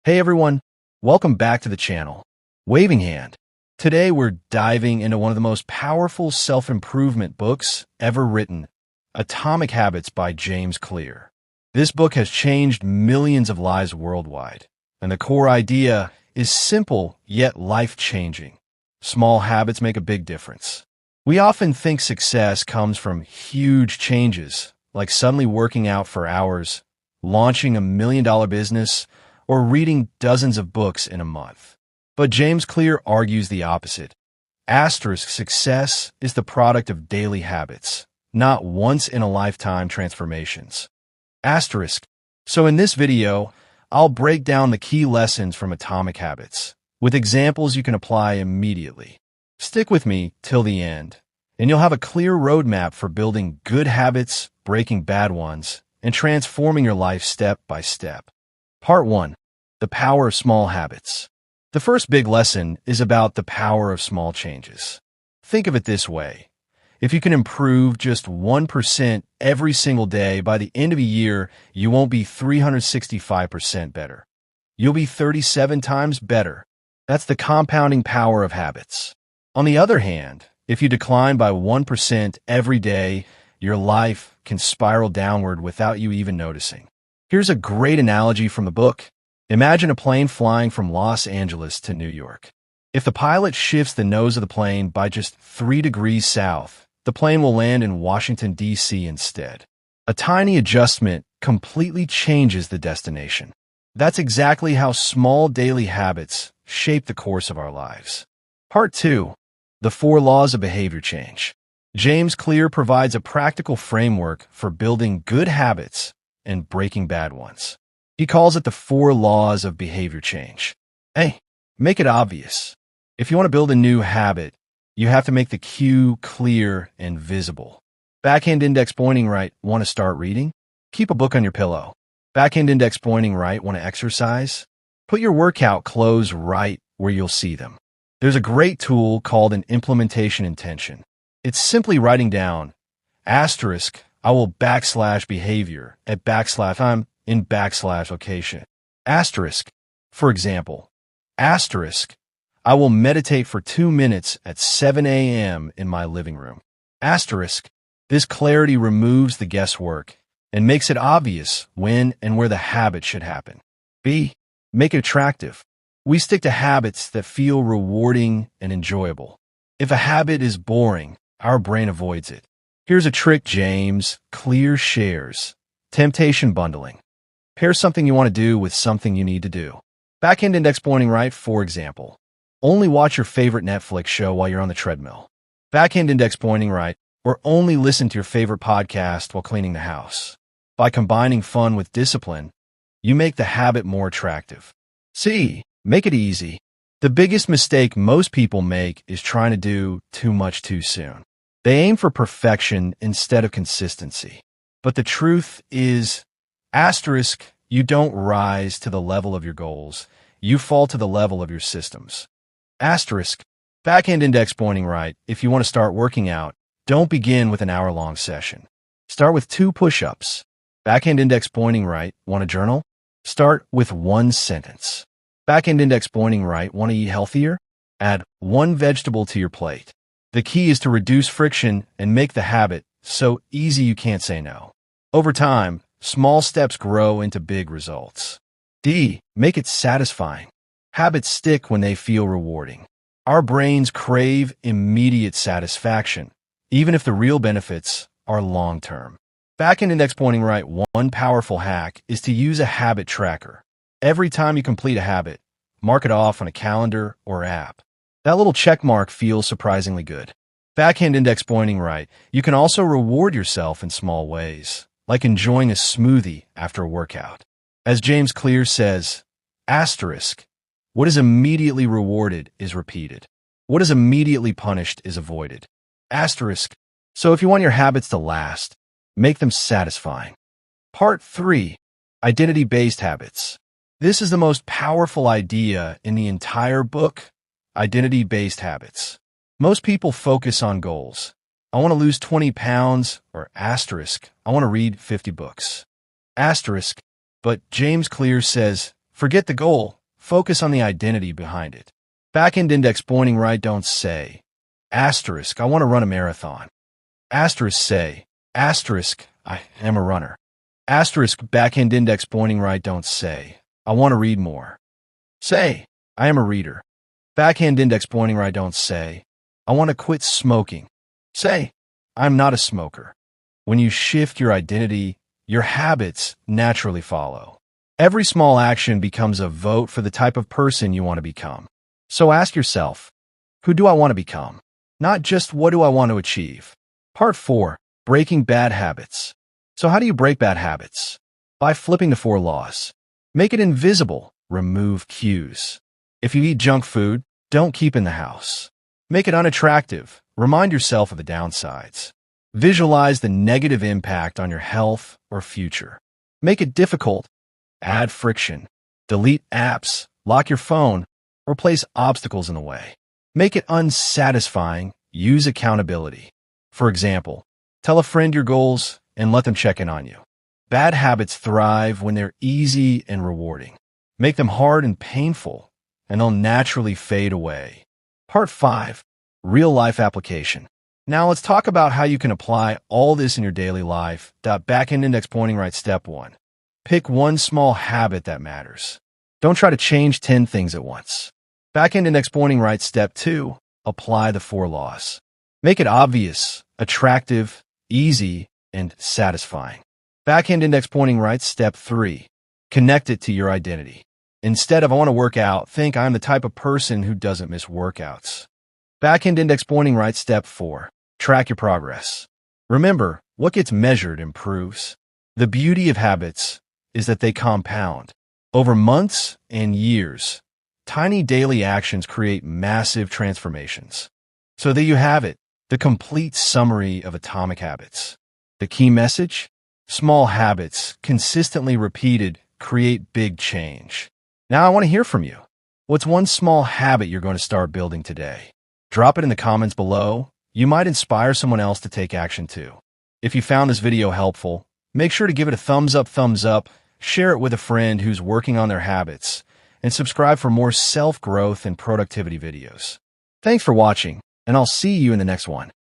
Hey everyone, welcome back to the channel, Waving Hand. Today we're diving into one of the most powerful self-improvement books ever written, Atomic Habits by James Clear. This book has changed millions of lives worldwide, and the core idea is simple yet life-changing. Small habits make a big difference. We often think success comes from huge changes, like suddenly working out for hours, launching $1 million business, or reading dozens of books in a month. But James Clear argues the opposite. Success is the product of daily habits, not once-in-a-lifetime transformations. So in this video, I'll break down the key lessons from Atomic Habits, with examples you can apply immediately. Stick with me till the end, and you'll have a clear roadmap for building good habits, breaking bad ones, and transforming your life step by step. Part 1. The Power of Small Habits. The first big lesson is about the power of small changes. Think of it this way. If you can improve just 1% every single day, by the end of a year, you won't be 365% better. You'll be 37 times better. That's the compounding power of habits. On the other hand, if you decline by 1% every day, your life can spiral downward without you even noticing. Here's a great analogy from the book. Imagine a plane flying from Los Angeles to New York. If the pilot shifts the nose of the plane by just 3 degrees south, the plane will land in Washington, D.C. instead. A tiny adjustment completely changes the destination. That's exactly how small daily habits shape the course of our lives. Part 2. The 4 Laws of Behavior Change. James Clear provides a practical framework for building good habits and breaking bad ones. He calls it the 4 Laws of Behavior Change. Hey, make it obvious. If you want to build a new habit, you have to make the cue clear and visible. Backhand index pointing right, want to start reading? Keep a book on your pillow. Backhand index pointing right, want to exercise? Put your workout clothes right where you'll see them. There's a great tool called an implementation intention. It's simply writing down, I will / behavior at / I'm in / location. For example, I will meditate for 2 minutes at 7 a.m. in my living room. This clarity removes the guesswork and makes it obvious when and where the habit should happen. B. Make it attractive. We stick to habits that feel rewarding and enjoyable. If a habit is boring, our brain avoids it. Here's a trick James Clear shares. Temptation bundling. Pair something you want to do with something you need to do. Backhand index pointing right, for example. Only watch your favorite Netflix show while you're on the treadmill. Backhand index pointing right, or only listen to your favorite podcast while cleaning the house. By combining fun with discipline, you make the habit more attractive. C. Make it easy. The biggest mistake most people make is trying to do too much too soon. They aim for perfection instead of consistency. But the truth is, you don't rise to the level of your goals. You fall to the level of your systems. Backhand index pointing right. If you want to start working out, don't begin with an hour-long session. Start with 2 push-ups. Backhand index pointing right. Want a journal? Start with 1 sentence. Backhand index pointing right. Want to eat healthier? Add 1 vegetable to your plate. The key is to reduce friction and make the habit so easy you can't say no. Over time, small steps grow into big results. D. Make it satisfying. Habits stick when they feel rewarding. Our brains crave immediate satisfaction, even if the real benefits are long-term. Backhand index pointing right. 1 powerful hack is to use a habit tracker. Every time you complete a habit, mark it off on a calendar or app. That little check mark feels surprisingly good. Backhand index pointing right. You can also reward yourself in small ways, like enjoying a smoothie after a workout. As James Clear says, what is immediately rewarded is repeated. What is immediately punished is avoided. So if you want your habits to last, make them satisfying. Part 3. Identity-based habits. This is the most powerful idea in the entire book, identity-based habits. Most people focus on goals. I want to lose 20 pounds, or I want to read 50 books. But James Clear says, Forget the goal. Focus on the identity behind it. Back-end index pointing right, don't say. Asterisk, I want to run a marathon. Asterisk, say. Asterisk, I am a runner. Asterisk, back-end index pointing right, don't say. I want to read more. Say, I am a reader. Backhand index pointing right, don't say. I want to quit smoking. Say, I'm not a smoker. When you shift your identity, your habits naturally follow. Every small action becomes a vote for the type of person you want to become. So ask yourself, who do I want to become? Not just what do I want to achieve. Part 4, breaking bad habits. So how do you break bad habits? By flipping the 4 laws. Make it invisible. Remove cues. If you eat junk food, don't keep in the house. Make it unattractive. Remind yourself of the downsides. Visualize the negative impact on your health or future. Make it difficult. Add friction. Delete apps, lock your phone, or place obstacles in the way. Make it unsatisfying. Use accountability. For example, tell a friend your goals and let them check in on you. Bad habits thrive when they're easy and rewarding. Make them hard and painful, and they'll naturally fade away. Part 5, real-life application. Now let's talk about how you can apply all this in your daily life. Back-end index pointing right, step 1. Pick one small habit that matters. Don't try to change 10 things at once. Back-end index pointing right, step 2. Apply the 4 laws. Make it obvious, attractive, easy, and satisfying. Back-end index pointing right, step 3. Connect it to your identity. Instead of I want to work out, think I'm the type of person who doesn't miss workouts. Back-end index pointing right, step 4. Track your progress. Remember, what gets measured improves. The beauty of habits is that they compound. Over months and years, tiny daily actions create massive transformations. So there you have it, the complete summary of Atomic Habits. The key message? Small habits, consistently repeated, create big change. Now I want to hear from you. What's one small habit you're going to start building today? Drop it in the comments below. You might inspire someone else to take action too. If you found this video helpful, make sure to give it a thumbs up, share it with a friend who's working on their habits, and subscribe for more self-growth and productivity videos. Thanks for watching, and I'll see you in the next one.